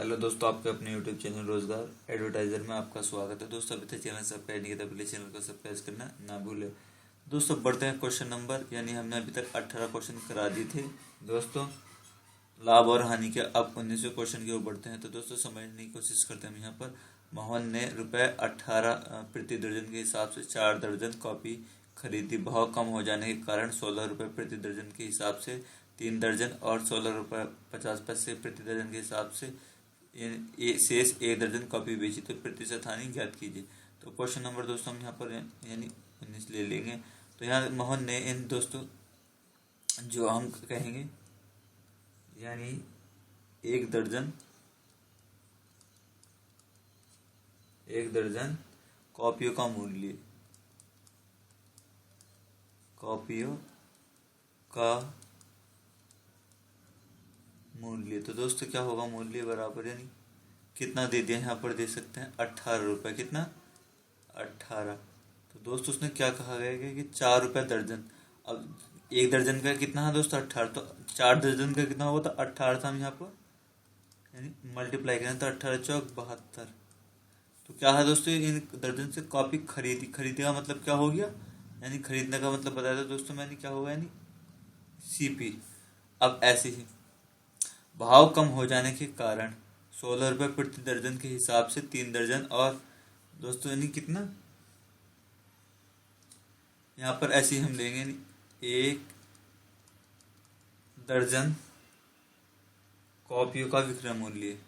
Hello दोस्तों, आपके अपने यूट्यूब चैनल रोजगार एडवर्टाइजर में आपका स्वागत है। दोस्तों अभी तक चैनल सब्सक्राइब नहीं किया तो प्लीज चैनल को सब्सक्राइब करना ना भूले। दोस्तों बढ़ते हैं क्वेश्चन नंबर, यानी हमने अभी तक 18 क्वेश्चन करा दिए थे दोस्तों लाभ और हानि के। अब 19वें क्वेश्चन की ओर बढ़ते हैं। तो दोस्तों समझने की कोशिश करते हैं। हम यहाँ पर मोहन ने ₹18 प्रति दर्जन के हिसाब से 4 दर्जन कॉपी खरीदी। भाव कम हो जाने के कारण ₹16 प्रति दर्जन के हिसाब से 3 दर्जन और ₹16.50 प्रति दर्जन के हिसाब से शेष 1 दर्जन कॉपी बेची। तो प्रतिशत हानि ज्ञात कीजिए। तो क्वेश्चन नंबर दोस्तों हम यहाँ पर यानी 19 ले लेंगे। तो यहाँ मोहन ने इन दोस्तों जो हम कहेंगे यानी 1 दर्जन कॉपियों का मूल्य, तो दोस्तों क्या होगा मूल्य बराबर, यानी कितना दे दिया यहाँ पर दे सकते हैं ₹18। कितना 18। तो दोस्तों उसने क्या कहा गया है कि ₹4 दर्जन। अब 1 दर्जन का कितना है दोस्तों 18, तो 4 दर्जन का कितना होगा, तो 18 था हम यहाँ पर यानी मल्टीप्लाई करें तो 18 चौक 72। तो क्या है दोस्तों, इन दर्जन से कॉपी खरीदी का मतलब क्या हो गया, यानी खरीदने का मतलब बताया था दोस्तों मैंने, क्या होगा यानी सीपी। अब ऐसे ही भाव कम हो जाने के कारण ₹16 प्रति दर्जन के हिसाब से 3 दर्जन और दोस्तों यानी कितना, यहाँ पर ऐसे ही हम लेंगे यानी 1 दर्जन कॉपियों का विक्रय मूल्य,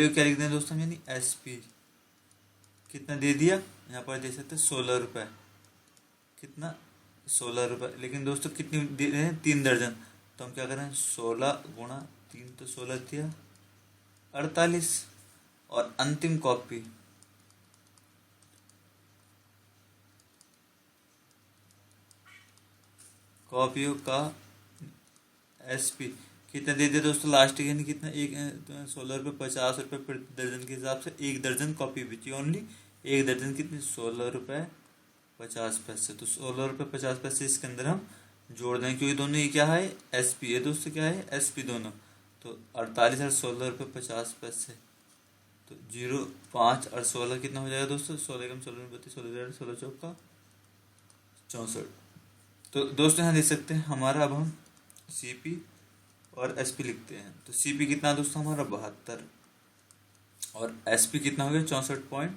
क्या लिख दें दोस्तों, यानी एसपी। कितना दे दिया यहाँ पर दे सकते ₹16। कितना ₹16। लेकिन दोस्तों कितनी दे रहे हैं, 3 दर्जन। तो हम क्या करें 16 गुणा 3, तो 16 दिया 48। और अंतिम कॉपियों का एसपी कितना दे दिया दोस्तों लास्ट, यानी कितना एक ₹16.50 प्रति दर्जन के हिसाब से 1 दर्जन कॉपी बेची। ओनली 1 दर्जन कितनी ₹16.50। तो ₹16.50 इसके अंदर हम जोड़ दें, क्योंकि दोनों ये क्या है एसपी है दोस्तों, क्या है एसपी दोनों। तो 48 और ₹16.50। तो 0, 5 और 16 कितना हो जाएगा दोस्तों, 16 कम 16 32, 16 चौका 64। तो दोस्तों यहाँ देख सकते हैं हमारा, अब हम सीपी और एसपी लिखते हैं। तो सीपी कितना दोस्तों हमारा 72 और एसपी कितना हो गया 64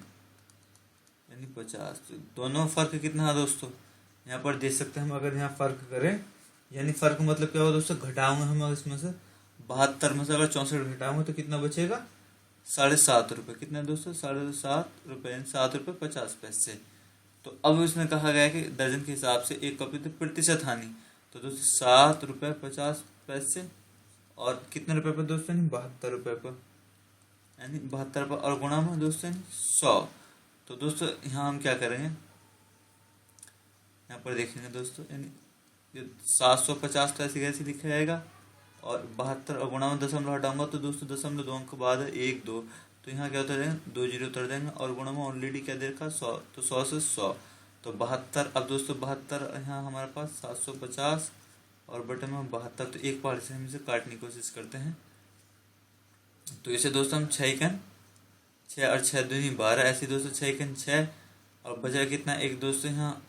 यानी 50। तो दोनों फर्क कितना है दोस्तों, यहाँ पर देख सकते हैं हम। अगर यहाँ फर्क करें यानी फर्क मतलब क्या होगा दोस्तों, घटाओगे हम इसमें से 72 में से अगर 64 घटाओगे तो कितना बचेगा ₹7.5। कितना दोस्तों ₹7.5 यानी ₹7.50। तो अब इसमें कहा गया है कि दर्जन के हिसाब से 1 कॉपी तो प्रतिशत हानि। तो दोस्तों ₹7.50 और कितने रुपए पर दोस्तों, यानी ₹72 पर, यानी 72 पर और गुणा में दोस्तों यानी 100। तो दोस्तों यहाँ हम क्या करेंगे, यहाँ पर देखेंगे दोस्तों, यानी 750 तो ऐसे कैसे लिखा जाएगा, और 72 और गुणा में दशमलव हटाऊंगा तो दोस्तों दशमलव 2 अंक बाद 1 2, तो यहाँ क्या उतर जाएंगे 2 जीरो उतर जाएंगे, और गुणा में ऑलरेडी क्या दे रखा 100, तो 100 से 100 तो 72। अब दोस्तों 72 यहाँ हमारे पास 750 और बटे में 72, तो एक बार से हम इसे काटने की कोशिश करते हैं। तो इसे दोस्तों हम 6 और 6 दूनी 12, ऐसे दोस्तों 6 और बचा कितना 1 दोस्तों, यहाँ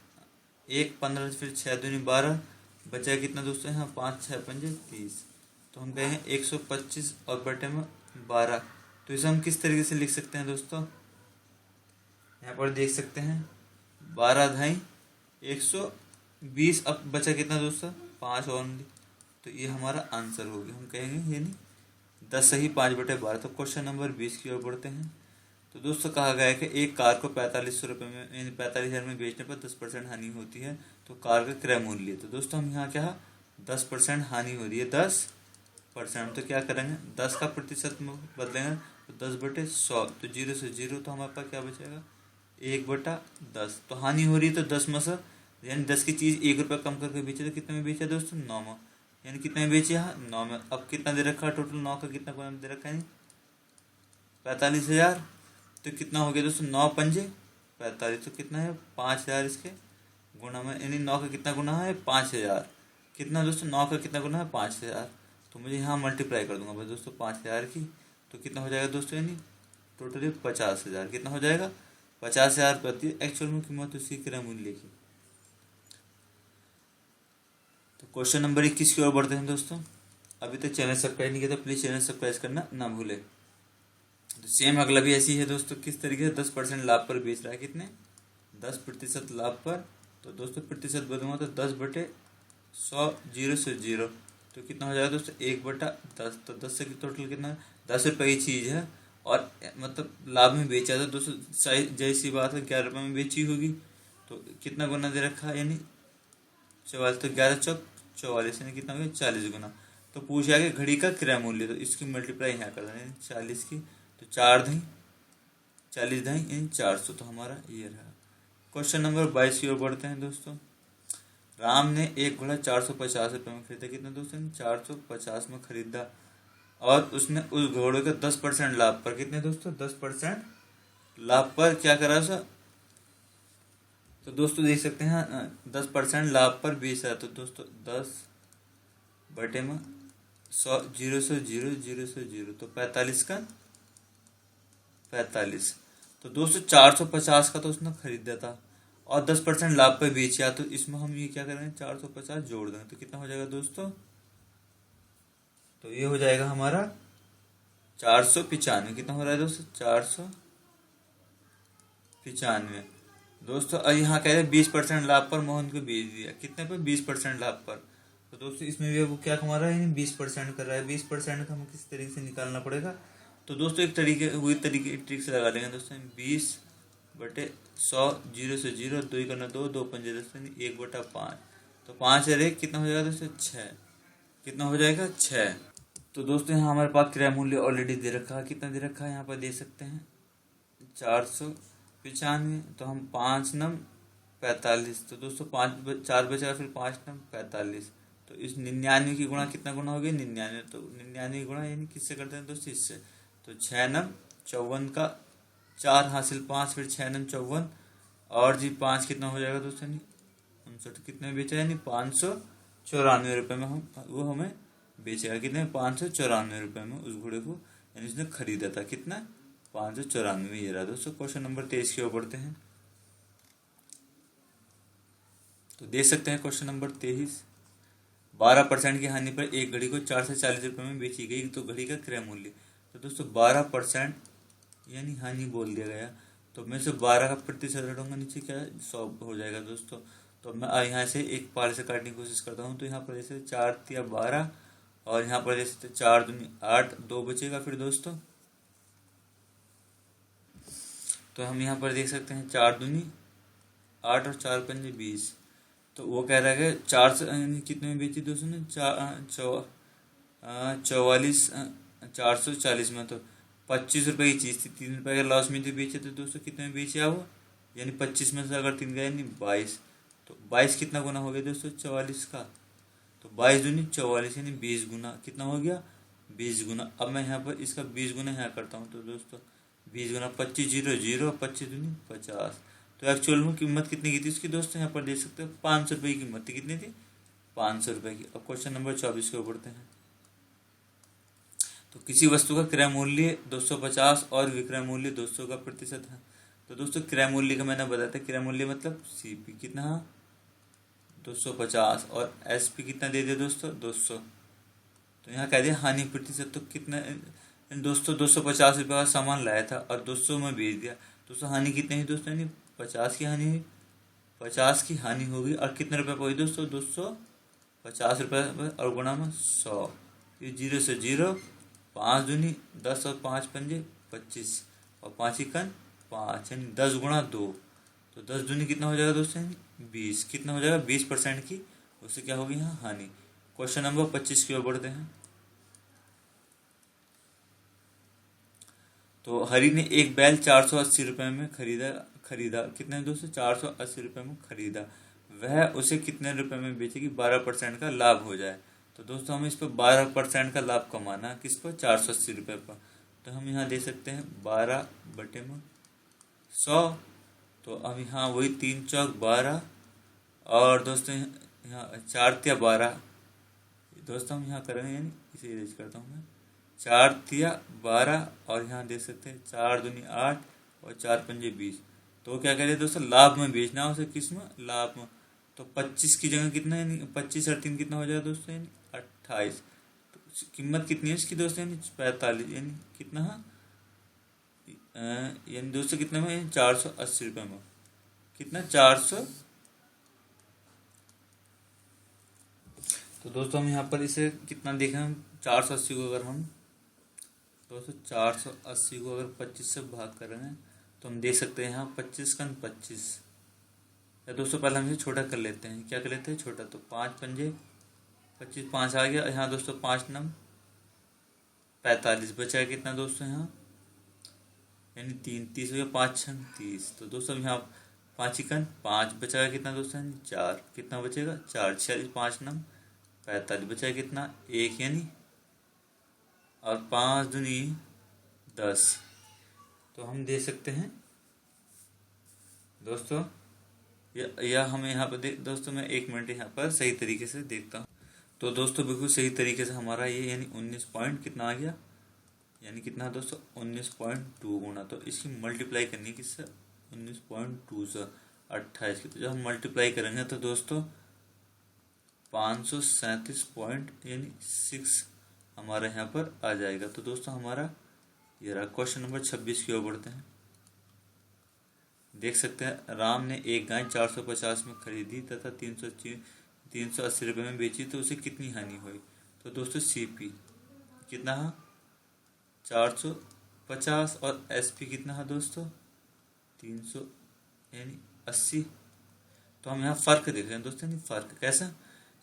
1 15, फिर 6 दूनी 12, बचा कितना दोस्तों यहाँ 5 6 5 30। तो हम कहेंगे 125 और बटे में 12। तो इसे हम किस तरीके से लिख सकते हैं दोस्तों, यहाँ पर देख सकते हैं 12 ढाई 120। अब बचा कितना दोस्तों 5 ओनली। तो ये हमारा आंसर हो गया, हम कहेंगे यानी 10 सही 5/12। तो क्वेश्चन नंबर 20 की ओर बढ़ते हैं। तो दोस्तों कहा गया है कि एक कार को ₹4500 में यानी 45,000 में बेचने पर 10% हानि होती है, तो कार का क्रय मूल्य। तो दोस्तों हम यहाँ क्या 10% हानि हो रही है, 10%। तो क्या करेंगे 10 का प्रतिशत में बदलेंगे तो 10/100। तो 0 से 0, तो हमारे पास क्या बचेगा 1/10। तो हानि हो रही है तो 10 में से, यानी 10 की चीज़ ₹1 कम करके बेचे, तो कितने में बेचा दोस्तों 9 में, यानी कितने में बेचे 9 में। अब कितना दे रखा है टोटल, 9 का कितना दे रखा है 45,000। तो कितना हो गया दोस्तों 9 पंजे 45, तो कितना है 5000 इसके गुना में, यानी 9 का कितना गुना है 5000, कितना दोस्तों 9 का कितना गुना है 5000। तो मुझे यहाँ मल्टीप्लाई कर दूंगा बस दोस्तों 5000 की, तो कितना हो जाएगा दोस्तों, यानी टोटली 50,000, कितना हो जाएगा 50,000 प्रति एक्चुअल में कीमत उसकी क्रय मूल्य की। तो क्वेश्चन नंबर 21 की ओर बढ़ते हैं दोस्तों। अभी तक चैनल सब्सक्राइब नहीं किया तो प्लीज चैनल सब्सक्राइब करना ना भूले। तो सेम अगला भी ऐसी है दोस्तों, किस तरीके से 10% लाभ पर बेच रहा है, कितने 10% लाभ पर। तो दोस्तों प्रतिशत बोलूँगा तो 10/100, 0 से 0, तो कितना हो जाएगा दोस्तों 1/10। तो 10 से टोटल कितना 10 रुपये की चीज़ है और मतलब लाभ में बेचा था दोस्तों, जैसी बात है 11 रुपये में बेची होगी, तो कितना गुना दे रखा है, यानी 44, तो 11 चौक 44, यानी कितना हो गया 40 गुना। तो पूछा कि घड़ी का क्रय मूल्य, तो इसकी मल्टीप्लाई यहाँ कर दें 40 की, तो 4 दही 40 दही यानी 400, तो हमारा ये रहा। क्वेश्चन नंबर 22 की ओर बढ़ते हैं दोस्तों। राम ने एक घोड़ा 450 रुपये में खरीदा, कितना दोस्तों 450 में खरीदा, और उसने उस घोड़े का 10% लाभ पर, कितने दोस्तों 10% लाभ पर क्या करा सर, तो दोस्तों देख सकते हैं 10% लाभ पर बेच रहा। तो दोस्तों 10/100, 0 से 0, 0 से 0, तो 45 का 45। तो दोस्तों 450 का तो उसने खरीदा था और 10% लाभ पर बेचा, तो इसमें हम ये क्या करेंगे 450 जोड़ देंगे, तो कितना हो जाएगा दोस्तों, तो ये हो जाएगा हमारा 495। कितना हो रहा है दोस्तों 495 दोस्तों। और यहाँ कह रहे 20% लाभ पर मोहन को बेच दिया, कितने पर 20% लाभ पर। तो दोस्तों इसमें भी वो क्या कमा रहा है, 20% कर रहा है। 20% का हमें किस तरीके से निकालना पड़ेगा, तो दोस्तों एक तरीके ट्रिक से लगा लेंगे दोस्तों 20/100, 0 से 0, 2 करना 2, 2 पंजे 10, 1/5, तो 5 और 1 कितना हो जाएगा दोस्तों 6, कितना हो जाएगा 6। तो दोस्तों यहाँ हमारे पास क्रय मूल्य ऑलरेडी दे रखा है, कितना दे रखा है यहाँ पर दे सकते हैं 495, तो हम 5 नम 45, तो दोस्तों 4 बचा, फिर 5 नम 45, तो इस 99 की गुणा कितना गुना हो गया 99, तो 99 गुणा यानी किससे करते हैं दोस्तों इससे, तो 6 नम 54 का 4 हासिल 5, फिर 6 नम 54 और जी 5 कितना हो जाएगा दोस्तों 59, कितने में बेचा, यानी 594 रुपये में हम वो हमें बेचेगा, कितने 594 रुपये में उस घोड़े को, यानी उसने खरीदा था, कितना 594। ये रहा दोस्तों। क्वेश्चन नंबर 23 की ओर बढ़ते हैं। तो देख सकते हैं क्वेश्चन नंबर 23, 12% की हानि पर एक घड़ी को 4 से 40 रुपये में बेची गई, तो घड़ी का क्रय मूल्य। तो दोस्तों 12% यानी हानि बोल दिया गया, तो मैं से 12 का प्रतिशत हटाऊंगा नीचे क्या 100 हो जाएगा दोस्तों। तो मैं यहाँ से एक पाले से काटने की कोशिश करता हूँ, तो यहाँ पर जैसे 4 या 12 और यहाँ पर जैसे 4 दूनी 8, 2 बचेगा फिर दोस्तों। तो हम यहाँ पर देख सकते हैं 4 दूनी 8 और 4 पंजे 20, तो वो कह रहा है 4 से कितने में बेची दोस्तों ने 44 440 में, तो 25 रुपये की चीज़ थी, 3 रुपये का लॉस में थी बेचे, तो दोस्तों कितने में बेचे वो, यानी 25 में से अगर 3 गया यानी 22, तो 22 कितना गुना हो गया दोस्तों 44 का, तो 22 दूनी 44 यानी 20 गुना, कितना हो गया 20 गुना। अब मैं यहाँ पर इसका 20 गुना यहाँ करता हूँ, तो दोस्तों 20 गुना 25, 0 0, 25 दूनी 50, तो एक्चुअल में कीमत कितनी की थी उसकी दोस्तों, यहाँ पर देख सकते हो 500 रुपये की कीमत थी, कितनी थी 500 रुपये की। अब क्वेश्चन नंबर 24 को बढ़ते हैं। तो किसी वस्तु का क्रय मूल्य 250 और विक्रय मूल्य 200 का प्रतिशत है। तो दोस्तों क्रय मूल्य का मैंने बताया था, क्रय मूल्य मतलब सीपी कितना 250 और एसपी कितना दे दिया दोस्तों 200। तो यहाँ कह दिया हानि प्रतिशत, तो कितना दोस्तों 250 रुपये का सामान लाया था और 200 में बेच दिया, दोस्तों हानि कितनी है दोस्तों, यानी 50 की हानि हुई, 50 की हानि होगी और कितने रुपये पर हुई दोस्तों 250 रुपये और गुणा में 100, ये 0 से 0, 5 दूनी 10 और 5 पंजे 25 और 5 इकन 5, यानी 10 गुणा 2, तो 10 दूनी कितना हो जाएगा दोस्तों 20, कितना हो जाएगा 20% की उससे क्या होगी यहाँ हानि। क्वेश्चन नंबर 25 की ओर बढ़ते हैं। तो हरि ने एक बैल 480 रुपये में खरीदा कितने दोस्तों 480 रुपये में खरीदा, वह उसे कितने रुपए में बेचेगी 12% का लाभ हो जाए। तो दोस्तों हमें इस पर 12% का लाभ कमाना, किस पर 480 रुपये पर। तो हम यहाँ दे सकते हैं 12/100 तो अब यहाँ वही 3 चौक 12 और दोस्तों यहाँ 4 तिया 12। दोस्तों हम यहाँ करेंगे यानी इसे इरेज करता हूँ मैं। 4 तिया 12 और यहाँ देख सकते हैं 4 दूनी 8 और 4 पंजे 20। तो क्या करें दोस्तों, लाभ में बेचना है उसे, किस में, लाभ में। तो 25 की जगह कितना है, 25 और 3 कितना हो जाएगा दोस्तों, यानी 28। तो कीमत कितनी है इसकी दोस्तों, यानी 45, यानी कितना है, यानी दोस्तों कितने में, 480 रुपये में। कितना, 400। तो दोस्तों हम यहाँ पर इसे कितना देखें, हम 480 को अगर हम दोस्तों 480 को अगर 25 से भाग करेंगे तो हम देख सकते हैं यहाँ 25 का 25। या दोस्तों पहले हम इसे छोटा कर लेते हैं, क्या कर लेते हैं, छोटा। तो 5 पंजे 25, 5 आ गया यहाँ दोस्तों, 5 नम 45, बचा है कितना दोस्तों यहाँ, यानी 3, 30 हो गया, 5 छंग 30। तो दोस्तों यहाँ 5 चिकन 5, बचा है कितना दोस्तों, यानी 4, कितना बचेगा 4, 46, 5 नम 45, बचा है कितना 1, यानी और 5 दूनी 10। तो हम दे सकते हैं दोस्तों, या हमें यहाँ पर दोस्तों मैं 1 मिनट यहाँ पर सही तरीके से देखता हूँ। तो दोस्तों बिल्कुल सही तरीके से हमारा ये यानी 19 पॉइंट कितना आ गया, यानी कितना दोस्तों 19.2 गुना। तो इसकी मल्टीप्लाई करनी है किससे, 19.2 से 28 की। तो जब हम मल्टीप्लाई करेंगे तो दोस्तों 537 पॉइंट यानी 6 हमारे यहाँ पर आ जाएगा। तो दोस्तों हमारा ये रहा। क्वेश्चन नंबर 26 की ओर बढ़ते हैं। देख सकते हैं, राम ने एक गाय 450 में खरीदी तथा 380 रुपये में बेची, तो उसे कितनी हानि हुई। तो दोस्तों सीपी कितना है 450 और एसपी कितना है दोस्तों 300 यानी 80। तो हम यहाँ फर्क देख रहे हैं दोस्तों, यानी फर्क कैसा,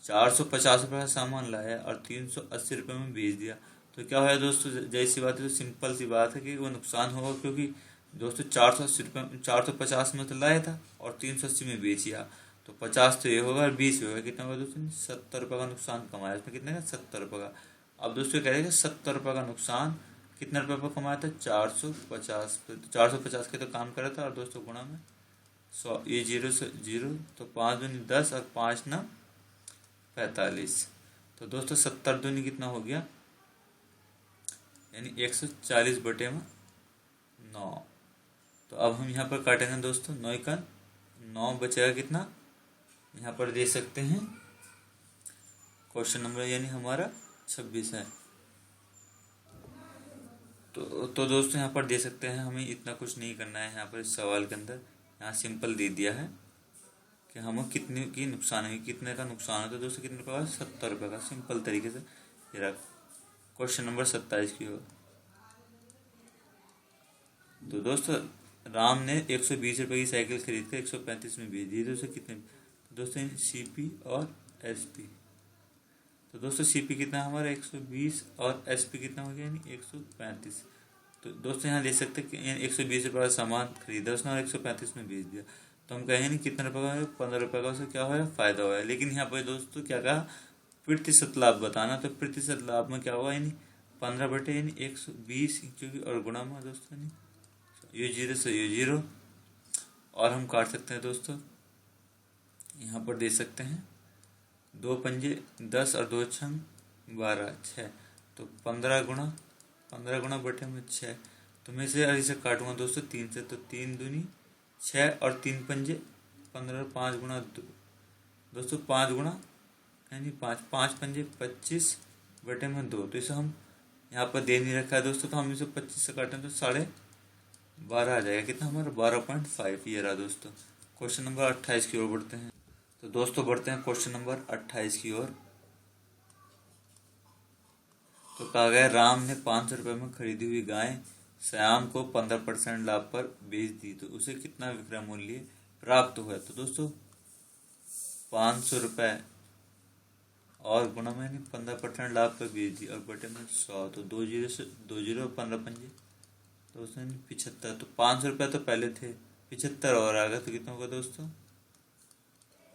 450 रुपये का सामान लाया और 380 रुपये में बेच दिया। तो क्या होगा दोस्तों, जैसी बात है, तो सिंपल सी बात है कि वो नुकसान होगा, क्योंकि दोस्तों 480 रुपये 450 में तो लाया था और 380 में बेचिया। तो 50 तो ये होगा और 20 होगा, कितना होगा दोस्तों 70 रुपये का नुकसान कमाया। इसमें कितने का 70 रुपये का। अब दोस्तों कह रहे हैं 70 रुपये का नुकसान कितने रुपये पर कमाया था, 450 पे। तो 450 के तो काम करा था और दोस्तों गुणा में 100, ये 0 से 0, तो 5 दूनी 10 और 5 ना 45। तो दोस्तों 70 दूनी कितना हो गया, यानी 140 बटे में 9। तो अब हम यहाँ पर काटेंगे दोस्तों 9 का 9, बचेगा कितना, यहाँ पर दे सकते हैं क्वेश्चन नंबर यानी हमारा 26 है। तो दोस्तों यहाँ पर दे सकते हैं, हमें इतना कुछ नहीं करना है यहाँ पर इस सवाल के अंदर। यहाँ सिंपल दे दिया है कि हमें कितने की नुकसान है, कितने का नुकसान है। तो दोस्तों कितने रुपये का, 70 रुपये का, सिंपल तरीके से ये रहा। क्वेश्चन नंबर 27 की ओर। तो दोस्तों राम ने 120 रुपये की साइकिल खरीद कर 135 में बेच दी। दोस्तों कितने, तो दोस्तों सीपी और एसपी। तो दोस्तों सीपी कितना हमारा 120 और एसपी कितना हो गया, यानी 135। तो दोस्तों यहाँ देख सकते हैं कि 120 रुपये का सामान खरीदा उसने और 135 में बेच दिया। तो हम कहेंगे नहीं कितने रुपये का है, 15 रुपये का उसे क्या हुआ, फायदा हुआ है। लेकिन यहाँ पर दोस्तों क्या कहा, प्रतिशत लाभ बताना। तो प्रतिशत लाभ में क्या होगा, यानी 15 बटे यानी 120, क्योंकि और गुणा में दोस्तों यानी ये 0 से ये 0, और हम काट सकते हैं दोस्तों। यहाँ पर दे सकते हैं 2 पंजे 10 और 2 छंग 12, 6। तो 15 गुणा बटे में 6। तो मैं इसे काटूंगा दोस्तों 3 से। तो 3 दूनी 6 और 3 पंजे 15, 5 गुणा दोस्तों 5 गुणा यानी 5, 5 पंजे 25 बटे में 2। तो इसे हम यहाँ पर दे नहीं रखा है दोस्तों, तो हम इसे 25 से काटें तो 12.5 आ जाएगा। कितना हमारा 12.5 ये रहा दोस्तों। क्वेश्चन नंबर 28 की ओर बढ़ते हैं। तो दोस्तों बढ़ते हैं क्वेश्चन नंबर 28 की ओर। तो कहा गया राम ने 500 रुपये में खरीदी हुई गाय श्याम को 15% लाभ पर बेच दी, तो उसे कितना विक्रय मूल्य प्राप्त हुआ। तो दोस्तों 500 रुपये और गुणा में 15% लाभ पर बेच दी और बटे में 100। तो 2 जीरो से 2 जीरो 15 पंजे दोस्तों 75। तो 500 रुपये तो पहले थे, 75 और आ गया, तो कितना होगा दोस्तों,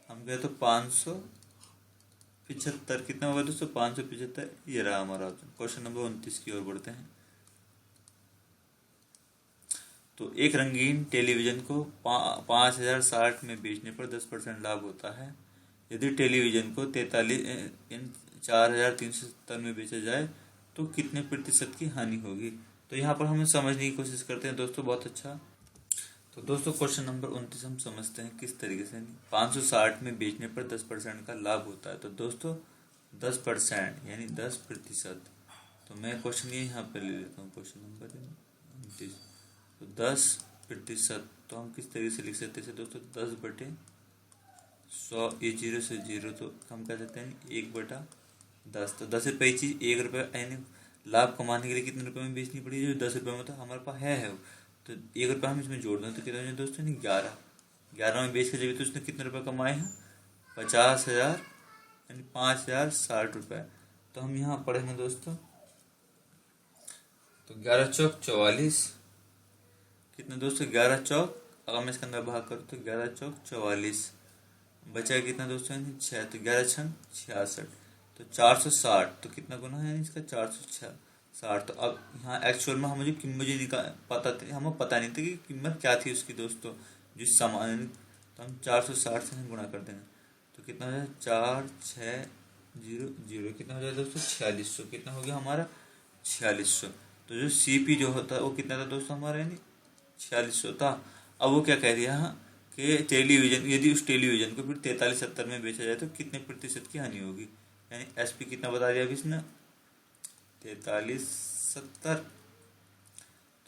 हम गए तो 575। कितना होगा दोस्तों 575, ये रहा हमारा ऑप्शन। क्वेश्चन नंबर 29 की ओर बढ़ते हैं। तो एक रंगीन टेलीविज़न को 5,060 में बेचने पर 10% लाभ होता है। यदि टेलीविज़न को 4,370 में बेचा जाए तो कितने प्रतिशत की हानि होगी। तो यहाँ पर हम समझने की कोशिश करते हैं दोस्तों, बहुत अच्छा। तो दोस्तों क्वेश्चन नंबर 29 हम समझते हैं किस तरीके से। 560 में बेचने पर 10% का लाभ होता है। तो दोस्तों 10% यानी 10%। तो मैं क्वेश्चन ये यहाँ पर ले लेता हूँ, क्वेश्चन नंबर 29। तो 10%, तो हम किस तरीके से लिख सकते हैं दोस्तों, 10/100। ये 0 से 0, तो हम कह सकते हैं 1/10। तो 10 रुपये चीज़ 1 रुपये, यानी लाभ कमाने के लिए कितने रुपए में बेचनी पड़ी, जो 10 रुपये में था हमारे पास है वो। तो 1 रुपये हम इसमें जोड़ दें तो कितना हो दोस्तों, नहीं 11 में बेच के जब तो उसने कितने रुपये कमाए हैं, 50,000, यानी 5,060 रुपये। तो हम यहाँ पढ़ेंगे दोस्तों, तो 11 चौक 44, कितना दोस्तों 11 चौक, अगर मैं इसके अंदर भाग करूँ तो 11 चौक 44, बचा कितना दोस्तों, यानी 6। तो 11 छन 66, तो 460। तो कितना गुना है यानी इसका, 460। तो अब यहाँ एक्चुअल में हमें जो कीमत मुझे हमें पता नहीं था कि कीमत क्या थी उसकी दोस्तों, जिस सामान। तो हम 460 से हम गुणा कर देंगे तो कितना हो जाए, 4600, कितना हो जाए दोस्तों, 4600। कितना हो गया हमारा, 4600। तो जो CP जो होता है वो कितना था दोस्तों हमारा, यानी 4600 था। अब वो क्या कह दिया कि टेलीविज़न, यदि उस टेलीविज़न को फिर 4370 में बेचा जाए तो कितने प्रतिशत की हानि होगी, यानी SP कितना बता दिया अभी इसने, 4370।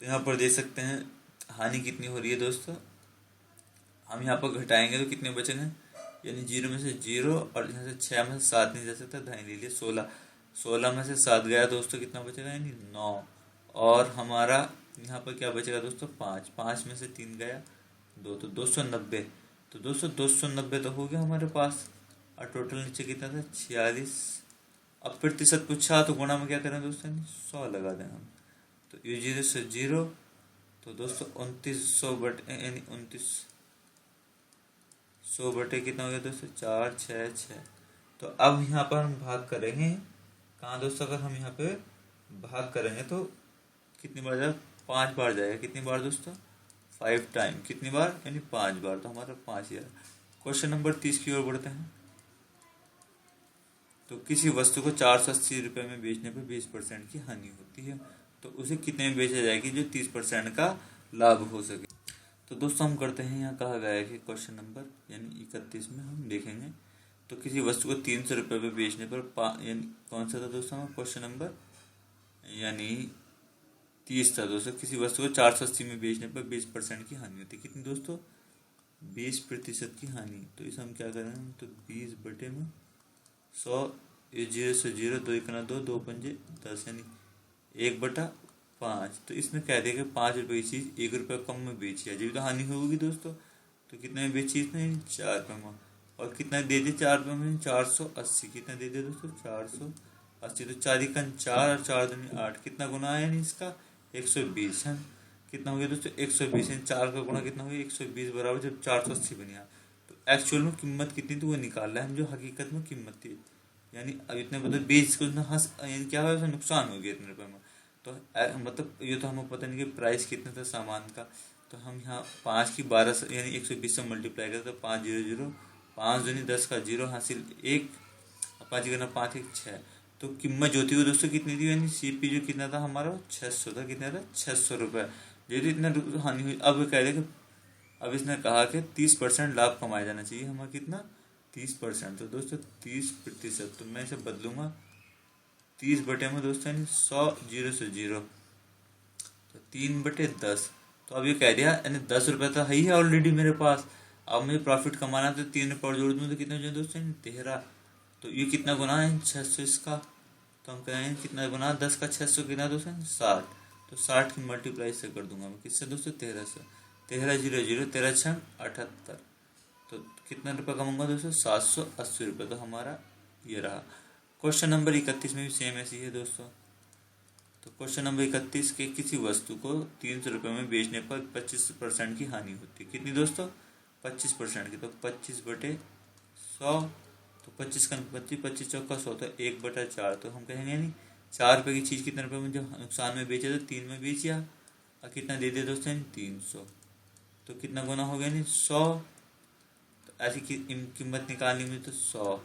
तो यहाँ पर देख सकते हैं हानि कितनी हो रही है दोस्तों। हम यहाँ पर घटाएंगे तो कितने बचेंगे, यानी 0 में से 0, और यहाँ से 6 में से 7 नहीं जा सकता, ढाई ले लिए, 16 में से 7 गया दोस्तों, कितना बचेगा, यानी 9। और हमारा यहाँ पर क्या बचेगा दोस्तों, 5 में से 3 गया 2, तो 290। तो दोस्तों 290 तो हो गया हमारे पास, और टोटल नीचे कितना था, 46। अब प्रतिशत पूछा तो गुणा में क्या करें दोस्तों, 100 लगा दें हम। तो ये 0 से 0, तो दोस्तों 2900 बटे, यानी 2900 बटे कितना हो गया दोस्तों, 466। तो अब यहाँ पर हम भाग करेंगे कहाँ दोस्तों, अगर हम यहाँ पे भाग करेंगे तो कितनी बार जाएगा, 5 बार जाएगा। कितनी बार दोस्तों, 5 टाइम। कितनी बार, यानी 5 बार। तो हमारा 5 क्वेश्चन नंबर 30 की ओर बढ़ते हैं। तो किसी वस्तु को 480 रुपये में बेचने पर 20% की हानि होती है, तो उसे कितने में बेचा जाएगी जो 30% का लाभ हो सके। तो दोस्तों हम करते हैं, यहाँ कहा गया है कि क्वेश्चन नंबर यानी 31 में हम देखेंगे। तो किसी वस्तु को 300 रुपये में बेचने पर यानी कौन सा था दोस्तों क्वेश्चन नंबर, यानी 30 था दोस्तों। किसी वस्तु को 480 में बेचने पर 20% की हानि होती है, कितनी दोस्तों, 20% की हानि। तो इसे हम क्या करें, तो 20/100, ये 0 से 0, 2 1 2, 2 पंजे 10, यानी 1/5। तो इसमें कह दिया कि 5 रुपये की चीज़ 1 रुपये कम में बेची है, जब तो हानि होगी दोस्तों। तो कितने में बेची इसने, 4 रुपये में। और कितना दे दिए 4 रुपये में, 480। कितना दे दिया दोस्तों, 480। तो 4 1 4 और 4 2 8, कितना गुना है यानी इसका, 120 है। कितना हो गया दोस्तों, 120, यानी 4 का गुना कितना हो गया, 120 बराबर जब 480 बनिया। तो एक्चुअल में कीमत कितनी थी वो निकाल रहा है हम, जो हकीकत में कीमत थी, यानी अब इतने मतलब 20 को यानी क्या हुआ, नुकसान हो गया इतने रुपये में। तो मतलब ये तो हमें पता नहीं कि प्राइस कितना था सामान का। तो हम यहाँ 5 की 12 यानी 120 से मल्टीप्लाई करते, तो 5 0 0, 5 दूनी 10 का 0 हासिल 1, 5 करना 5 1 6। तो कीमत जो थी वो दोस्तों कितनी थी, यानी CP जो कितना था हमारा, 600 था। कितना था, 600 रुपये। यदि इतना हानि हुई, अब कह रहे कि अब इसने कहा कि 30% लाभ कमाया जाना चाहिए हमारा, कितना, 30%। तो दोस्तों 30%, तो मैं इसे बदलूंगा 30 बटे में दोस्तों, यानी 100, 0 से 0, तो 3/10। तो अब ये कह दिया, यानी 10 रुपये तो है ही है ऑलरेडी मेरे पास। अब मुझे प्रॉफिट कमाना तो 3 रुपये और जोड़ दूँ तो कितना हो जाए दोस्तों, 13। तो ये कितना गुना है, 600 इसका। तो हम कहेंगे कितना गुना, 10 का 600 कितना दोस्तों, 60। तो 60 की मल्टीप्लाई से कर दूंगा मैं, किससे दोस्तों, 13 से। 13 0 0, 13 6 78। तो कितना रुपये कमाऊंगा दोस्तों, 780 रुपये। तो हमारा ये रहा। क्वेश्चन नंबर 31 में भी सेम ऐसी है दोस्तों। तो क्वेश्चन नंबर 31 के किसी वस्तु को 300 रुपये में बेचने पर 25% की हानि होती है, कितनी दोस्तों, 25% की। तो 25/100, तो 25 का 25, 25 चौका 100, तो 1/4। तो हम कहेंगे यानी 4 रुपये की चीज़ कितने रुपये में, जब नुकसान में बेचे तो 3 में बेचिया, और कितना दे दिया दोस्तों, 300। तो कितना गुना हो गया, नहीं 100। तो ऐसी कीमत निकालनी में तो 100,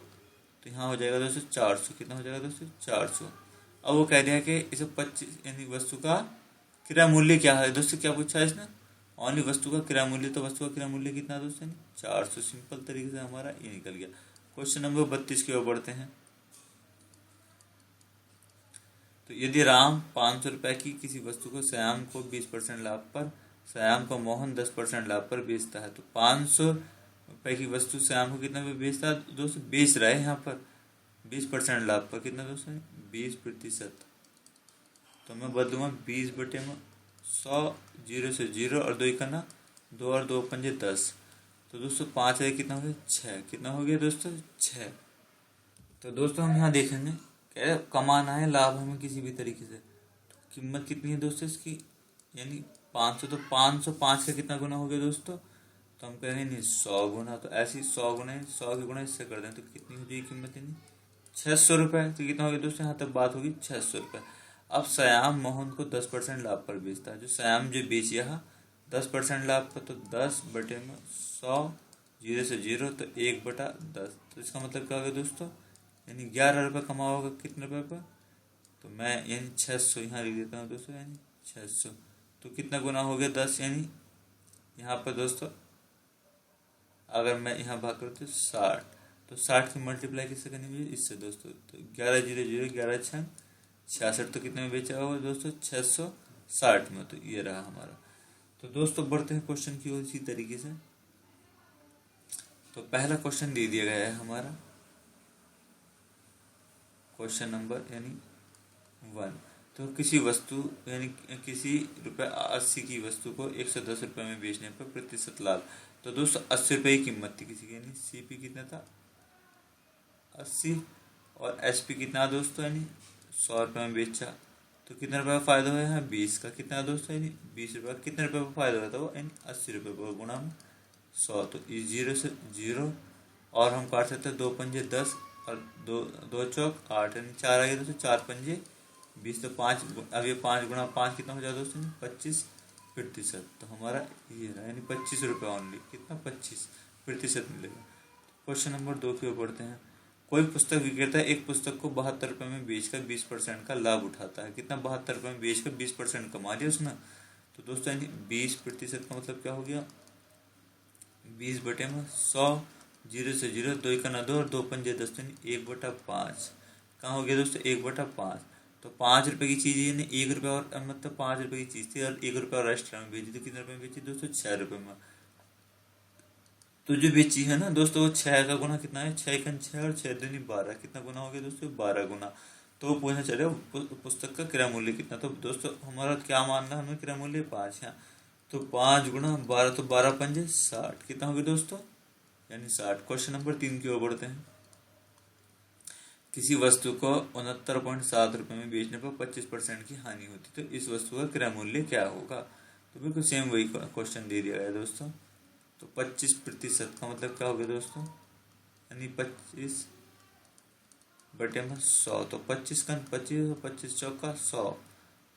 तो यहाँ हो जाएगा दोस्तों 400। कितना हो जाएगा दोस्तों, 400। अब वो कह दिया कि इसे 25 यानी वस्तु का क्रय मूल्य क्या है दोस्तों, क्या पूछा है इसने, ओनली वस्तु का क्रय मूल्य। तो वस्तु का क्रय मूल्य कितना दोस्तों, 400। सिंपल तरीके से हमारा ये निकल गया। क्वेश्चन नंबर 32 की ओर बढ़ते हैं। तो यदि राम 500 रुपए की किसी वस्तु को श्याम को 20% लाभ पर, श्याम को मोहन 10% लाभ पर बेचता है, तो 500 रुपए की वस्तु श्याम को कितना पे बेचता है दोस्तों, बेच रहा है यहाँ पर 20% लाभ पर। कितना दोस्तों, 20%। तो मैं बदलूंगा 20/100, 0 से 0 और 2 इकाना 2 और 2 पंजे 10। तो दोस्तों 5 है, कितना हो गया, 6। कितना हो गया दोस्तों, 6। तो दोस्तों हम यहाँ देखेंगे क्या कमाना है, लाभ हमें किसी भी तरीके से। तो कीमत कितनी है दोस्तों इसकी, यानी 500। तो 505 का कितना गुना हो गया दोस्तों, तो हम कहेंगे नहीं 100 गुना। तो ऐसे 100 गुना, 100 के गुना इससे कर दें तो कितनी हो जाएगी कीमत, यानी 600 रुपये। तो कितना हो गया दोस्तों, यहाँ तक बात होगी 600 रुपये। अब श्याम मोहन को 10% लाभ पर बेचता है। जो श्याम जो बेच रहा 10% लाभ पर, तो 10/100, 0 से 0, तो 1/10। तो इसका मतलब क्या होगा दोस्तों, यानी 11 रुपये कमा होगा कितने रुपये पर, तो मैं यानी 600 यहाँ लिख देता हूँ दोस्तों, यानी 600। तो कितना गुना हो गया 10, यानी यहाँ पर दोस्तों अगर मैं यहाँ भाग करूँ तो 60। तो 60 की मल्टीप्लाई किससे करनी मुझे, इससे दोस्तों। तो 11 0 0, 11 6 66। तो कितने में बेचा होगा दोस्तों, 660 में। तो ये रहा हमारा। तो दोस्तों बढ़ते हैं क्वेश्चन की ओर इसी तरीके से। तो पहला क्वेश्चन दे दिया गया है हमारा, क्वेश्चन नंबर यानी 1। तो किसी वस्तु यानी किसी ₹80 की वस्तु को 110 रुपये में बेचने पर प्रतिशत लाभ। तो दोस्तों 80 रुपये की कीमत थी किसी की, यानी CP कितना था 80, और SP कितना दोस्तों, यानी 100 रुपये में बेचा। तो कितने रुपये का फायदा हुआ है, 20 का। कितना दोस्तों, यानी 20 रुपये। कितने रुपये का फायदा हुआ था वो, यानी 80 रुपये पर गुणा में 100। तो 0 से 0 और हम काट सकते हैं 2 पंजे 10 और 2 चौक 8, यानी 4 आ गया दोस्तों, 4 पंजे 20। तो 5, अब ये 5 गुणा 5 कितना हो जाएगा दोस्तों, 25%। तो हमारा ये रहा, यानी 25 रुपये ओनली। कितना, 25% मिलेगा। क्वेश्चन नंबर 2 की ओर बढ़ते हैं। कोई पुस्तक विक्रेता एक पुस्तक को 72 रुपये में बेचकर 20% का लाभ उठाता है। कितना, 72 रुपये में बेचकर 20% कमा लिया उसने। तो दोस्तों यानी 20% का मतलब क्या हो गया, 20/100, 0 से 0, 2 इकाना 2 और 2 पंजे 10, यानी 1/5। कहाँ हो गया दोस्तों, 1/5। तो 5 रुपये की चीज़, यानी 1 रुपये और मतलब 5 रुपये की चीज़ थी और 1 रुपये और एक्स्ट्रा में बेची। तो कितने रुपये में बेची दोस्तों, 6 रुपये में। तो जो बेची है ना दोस्तों, वो 6 का गुना कितना है, 6 एकन 6 और 6 दूनी 12। कितना गुना हो गया दोस्तों, 12 गुना। तो वो पूछना चले पुस्तक का क्रय मूल्य कितना। तो दोस्तों हमारा क्या मानना है, हमें क्रय मूल्य 5 है। तो 5 गुना 12, तो 12 पंजे 60। कितना हो गया दोस्तों, यानी 60। क्वेश्चन नंबर 3 की ओर बढ़ते हैं। किसी वस्तु को 69.7 रुपये में बेचने पर 25% की हानि होती। तो इस वस्तु का क्रय मूल्य क्या होगा। तो बिल्कुल सेम वही क्वेश्चन दे दिया गया है दोस्तों। तो 25% का मतलब क्या हो गया दोस्तों, यानी 25/100। तो 25 का 25 और 25 चौका 100।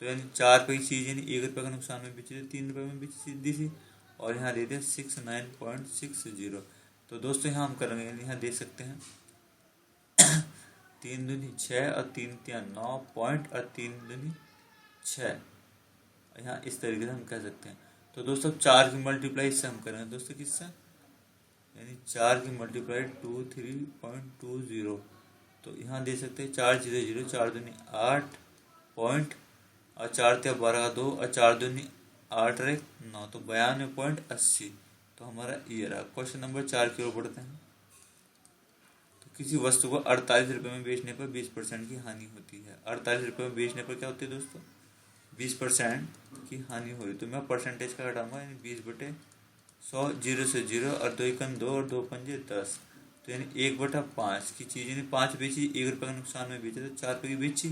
तो यानी 4 रुपये की चीज़, यानी 1 रुपये का नुकसान में बेची, 3 रुपये में बेची सीधी सी। और यहाँ दे दिया 69.60। तो दोस्तों यहाँ हम करेंगे, यानी यहाँ देख सकते हैं 3 दूनी 6 और 3 तिया 9 पॉइंट और 3 दूनी 6। यहाँ इस तरीके से हम कह सकते हैं। तो दोस्तों 4 की मल्टीप्लाई इससे हम करेंगे दोस्तों, किससे, यानी 4 की मल्टीप्लाई 23.20। तो यहाँ दे सकते हैं 4 0 0, 4 दूनी 8 पॉइंट और 4 तिया 12 का 2 और 4 दूनी 8 और 1 9, तो 92.80। तो हमारा ये रहा। क्वेश्चन नंबर 4 की ओर बढ़ते हैं। तो किसी वस्तु को 48 रुपये में बेचने पर 20% की हानि होती है। 48 रुपये में बेचने पर क्या होती है दोस्तों, 20% की हानि हुई। तो मैं परसेंटेज का हटाऊंगा, यानी 20/100, 0 से 0 और 2 एकन 2 और 2 पंजे 10। तो यानी 1/5 की चीज़, यानी 5 बेची, 1 रुपये का नुकसान में बेचे, तो 4 रुपये की बेची।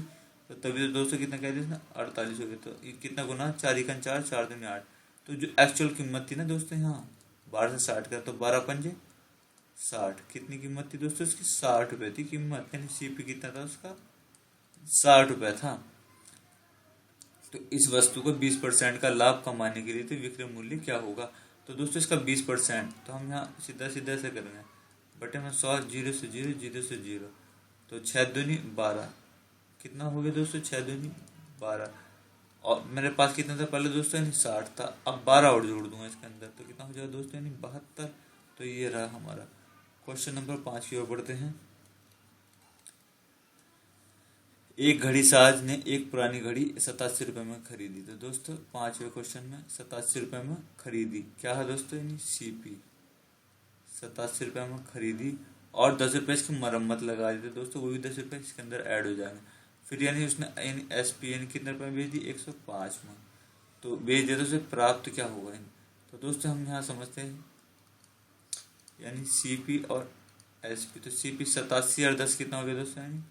तो तभी तो दोस्तों कितना कह दिया 48 हो गया। तो कितना गुना, 4 एकन 4, 4 दूनी 8। तो जो एक्चुअल कीमत थी ना दोस्तों, यहाँ 12 से 60 का, तो 12 पंजे 60। कितनी कीमत थी दोस्तों इसकी, 60 रुपये थी कीमत। यानी CP कितना था उसका, 60 रुपये था। तो इस वस्तु को 20% का लाभ कमाने के लिए तो विक्रय मूल्य क्या होगा। तो दोस्तों इसका 20%, तो हम यहाँ सीधा सीधा से करेंगे, बटे में 100, 0 से 0, 0 से 0, तो 6 दूनी 12, कितना हो गया दोस्तों, 6 दूनी 12। और मेरे पास कितना था पहले दोस्तों, यानी 60 था, अब 12 और जोड़ दूंगा इसके अंदर, तो कितना हो जाएगा दोस्तों, यानी 72। तो ये रहा हमारा क्वेश्चन नंबर 5 की ओर बढ़ते हैं। एक घड़ी साज ने एक पुरानी घड़ी 87 रुपये में खरीदी। तो दोस्तों 5वें क्वेश्चन में 87 रुपये में खरीदी, क्या है दोस्तों, यानी सीपी 87 रुपये में खरीदी, और 10 रुपये इसकी मरम्मत लगा दी। तो दोस्तों वो भी 10 रुपये इसके अंदर ऐड हो जाएंगे। फिर यानी उसने यानी एसपी यानी कितने रुपये में बेच दी, 105 में, तो बेच दिया, तो उसे प्राप्त क्या होगा। तो दोस्तों हम यहाँ समझते हैं, यानी सीपी और एसपी, तो सीपी 87 और 10 कितना हो गया दोस्तों, यानी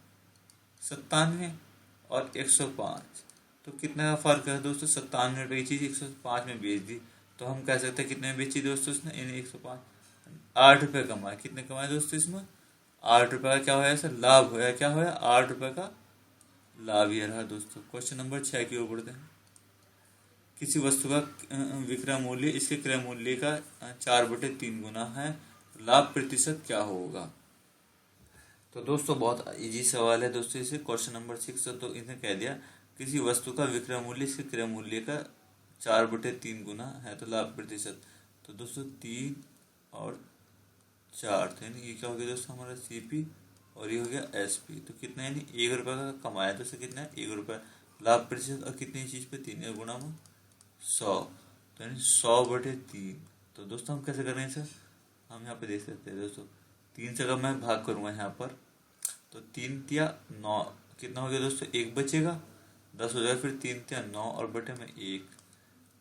97 और 105, तो कितना का फर्क है दोस्तों, 97 रुपये की चीज़ 105 में बेच दी। तो हम कह सकते हैं कितने में बेची दोस्तों उसने, यानी 105, 8 रुपये कमाए। कितने कमाए दोस्तों इसमें, 8 रुपये का क्या होया सर, लाभ होया, क्या होया, 8 रुपये का लाभ। ये रहा दोस्तों। क्वेश्चन नंबर 6 की ओर बढ़ते हैं। किसी वस्तु का विक्रय मूल्य इसके क्रय मूल्य का 4/3 गुना है, लाभ प्रतिशत क्या होगा। तो दोस्तों बहुत इजी सवाल है दोस्तों, इसे क्वेश्चन नंबर 6। तो इन्हें कह दिया किसी वस्तु का विक्रय मूल्य इसके क्रय मूल्य का 4/3 गुना है, तो लाभ प्रतिशत। तो दोस्तों 3 और 4, तो यानी ये क्या हो गया दोस्तों हमारा सीपी, और ये हो गया एसपी। तो कितना, यानी 1 रुपये का कमाया, तो इससे कितना है 1 रुपये लाभ प्रतिशत, और कितनी चीज़ पे 3 गुना में 100, तो यानी 100/3। तो दोस्तों हम कैसे कर रहे हैं सर, हम यहाँ पे देख सकते हैं दोस्तों, 3 से अगर मैं भाग करूँगा यहाँ पर, तो 3 तिया 9, कितना हो गया दोस्तों, 1 बचेगा, 10 हो जाएगा, फिर 3 तिया 9 और बटे में 1,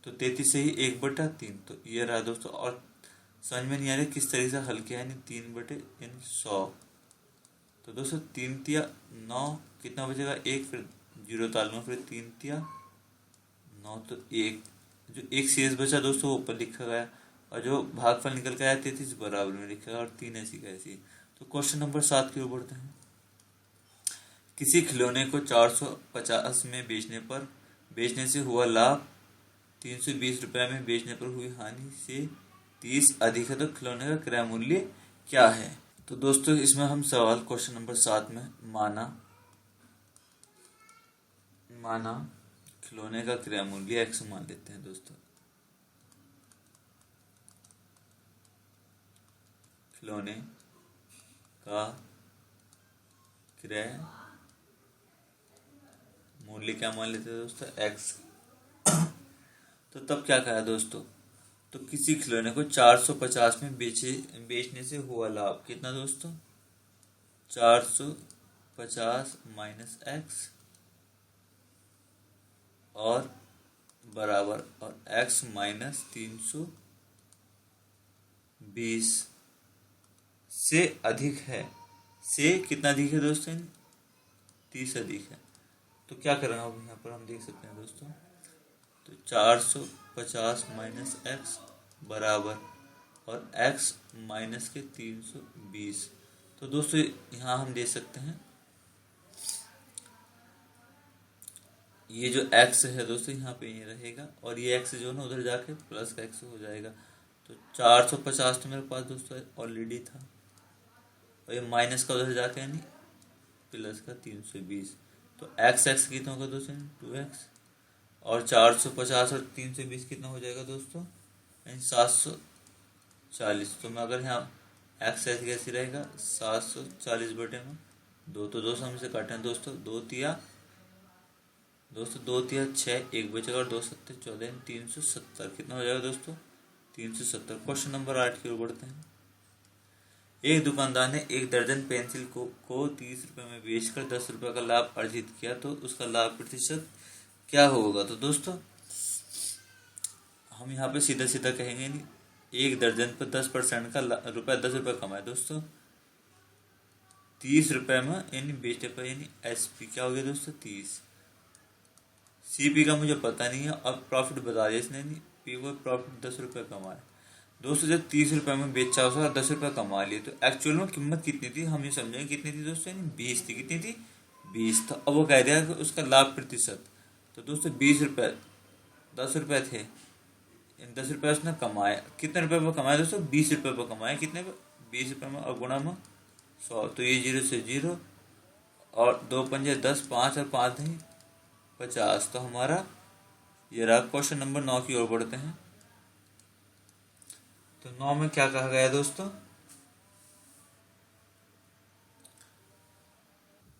तो 33 से ही 1/3। तो ये रहा दोस्तों। और समझ में नहीं आ रहा किस तरीके से हल किया है, यानी 3/100। तो दोस्तों 3 तिया 9, कितना बचेगा 1, फिर 0 तालूंगा, फिर 3 तिया 9, तो 1, जो 1 शेष बचा दोस्तों वो ऊपर लिखा गया, और जो भागफल निकल के आया 33 बराबर में लिखा गया, और 3 ऐसी कैसी। तो क्वेश्चन नंबर 7 की ओर बढ़ते हैं। किसी खिलौने को 450 में बेचने से हुआ लाभ 320 रुपये में बेचने पर हुई हानि से 30 अधिक है, तो खिलौने का क्रय मूल्य क्या है। तो दोस्तों इसमें हम सवाल क्वेश्चन नंबर 7 में माना खिलौने का क्रय मूल्य x मान लेते हैं दोस्तों। खिलौने का क्रय मूल्य क्या मान लेते हैं दोस्तों, x। तो तब क्या कहा दोस्तों, तो किसी खिलौने को 450 में बेचने से हुआ लाभ कितना दोस्तों, 450 माइनस x और बराबर, और x माइनस 320 से अधिक है, से कितना अधिक है दोस्तों, 30 अधिक है। तो क्या करना होगा यहाँ पर हम देख सकते हैं दोस्तों, तो 450 माइनस एक्स बराबर, और x माइनस के 320। तो दोस्तों यहाँ हम देख सकते हैं ये जो x है दोस्तों यहाँ पे ये रहेगा, और ये x जो है ना उधर जाके प्लस का x हो जाएगा। तो 450 तो मेरे पास दोस्तों ऑलरेडी था, और ये माइनस का उधर जाके यानी प्लस का 320। तो x कितना होगा दोस्तों, 2x, और 450 और 320 कितना हो जाएगा दोस्तों, यानी 740। तो मैं अगर यहाँ x कैसे रहेगा, 740 बटे में 2, तो 2 से काटें दोस्तों, 2 तिया 6, 1 बचेगा, और 2 7 14, 370 कितना हो जाएगा दोस्तों, 370। क्वेश्चन नंबर 8 की ओर बढ़ते हैं। एक दुकानदार ने 1 दर्जन पेंसिल को 30 रुपये में बेचकर 10 रुपये का लाभ अर्जित किया, तो उसका लाभ प्रतिशत क्या होगा। तो दोस्तों हम यहाँ पे सीधा सीधा कहेंगे नहीं, 1 दर्जन पर 10% का रुपया 10 रुपये कमाए दोस्तों, 30 रुपये में यानी बेचने पर, यानी एसपी क्या हो गया दोस्तों 30। सीपी का मुझे पता नहीं है, अब प्रॉफिट बता दिया इसने, नहीं पी वो प्रॉफिट 10 रुपये कमाए दोस्तों। जब 30 रुपये में बेचा उसका 10 रुपये कमा लिए, तो एक्चुअल में कीमत कितनी थी हम ये समझेंगे कितनी थी दोस्तों, यानी 20 थी। कितनी थी, 20 था। अब वो कह दिया कि उसका लाभ प्रतिशत, तो दोस्तों 20 रुपये, 10 रुपये थे, इन 10 रुपये उसने कमाया। कितने रुपये पर कमाया दोस्तों? 20 रुपये पर कमाया। कितने पर? 20 रुपये में, और गुणा में 100। तो ये 0 से 0, और 2×5 = 10, 5 और 5 नहीं 50। तो हमारा ये रहा। क्वेश्चन नंबर 9 की ओर बढ़ते हैं। तो 9 में क्या कहा गया दोस्तों?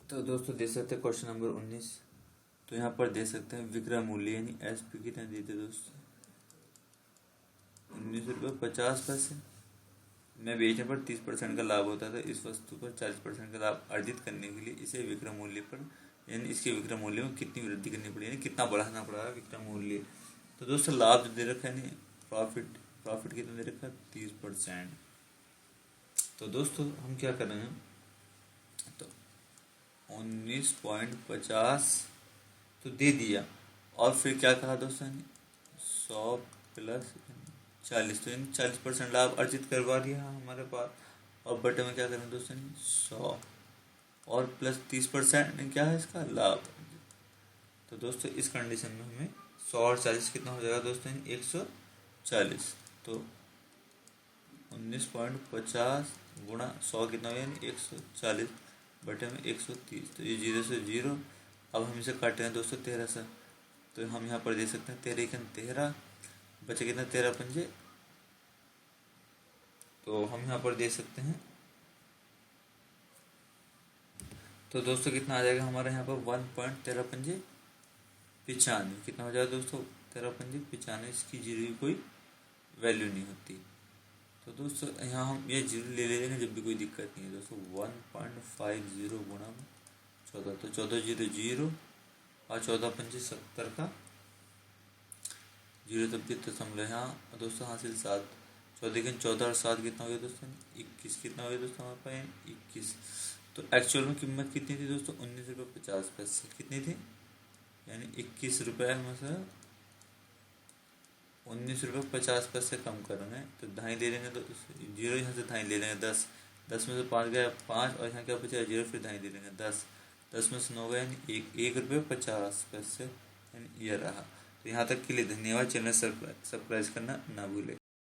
तो दोस्तों दे सकते हैं क्वेश्चन नंबर 19। तो यहाँ पर दे सकते हैं विक्रय मूल्य यानी SP कितना देते दोस्तों? 19 रुपये 50 पैसे में बेचने पर 30% का लाभ होता था। इस वस्तु पर 40% का लाभ अर्जित करने के लिए इसे विक्रय मूल्य पर यानी इसके विक्रय मूल्य में कितनी वृद्धि करनी पड़ी, यानी कितना बढ़ाना पड़ा विक्रय मूल्य। तो दोस्तों लाभ दे रखा है, नहीं प्रॉफिट कितना दे रखा है? 30%। तो दोस्तों हम क्या कर रहे हैं? तो 19.50 तो दे दिया, और फिर क्या कहा दोस्तों? 100 + 40, तो इन 40% लाभ अर्जित करवा दिया हमारे पास। और बटे में क्या करें दोस्तों? 100 और प्लस 30% क्या है इसका? लाभ। तो दोस्तों इस कंडीशन में हमें 100 और 40 कितना हो जाएगा दोस्तों? 140। तो 19.50 गुणा 100 कितना हो, यानी 140 बटे में 130। तो ये 0 से 0। अब हम इसे काटे हैं दोस्तों 13 से। तो हम यहाँ पर दे सकते हैं 13 बचे कितना? 13×5। तो हम यहाँ पर दे सकते हैं, तो दोस्तों कितना आ जाएगा हमारे यहाँ पर? 1.13×5 = 95। कितना हो जाएगा दोस्तों? 13×5 = 95। इसकी जीरो की कोई वैल्यू नहीं होती। तो दोस्तों यहाँ हम ये जीरो ले लेंगे जब भी, कोई दिक्कत नहीं है दोस्तों। 1.50 गुणा 14, तो 14 0 0 और 14×5 = 70 का 0 तब भी दशमलव यहाँ दोस्तों हासिल 7। 14 और 7 कितना हो गया दोस्तों? 21। कितना हो गया दोस्तों हमारे पास? 21। तो एक्चुअल में कीमत कितनी थी दोस्तों? 19 रुपये 50 पैसे। कितनी थी? यानी 21 रुपये में से 19 रुपये 50 पैसे कम करेंगे तो 2.5 ले लेंगे। तो 0 यहाँ से 2.5 ले लेंगे। 10 में से 5 गया 5, और यहाँ क्या बचा? 0, फिर 2.5 ले लेंगे। 10 में से 9 गया, यानी 1 रुपये 50 पैसे, यानी ये रहा। तो यहाँ तक के लिए धन्यवाद। चैनल सब्सक्राइब करना ना भूलें।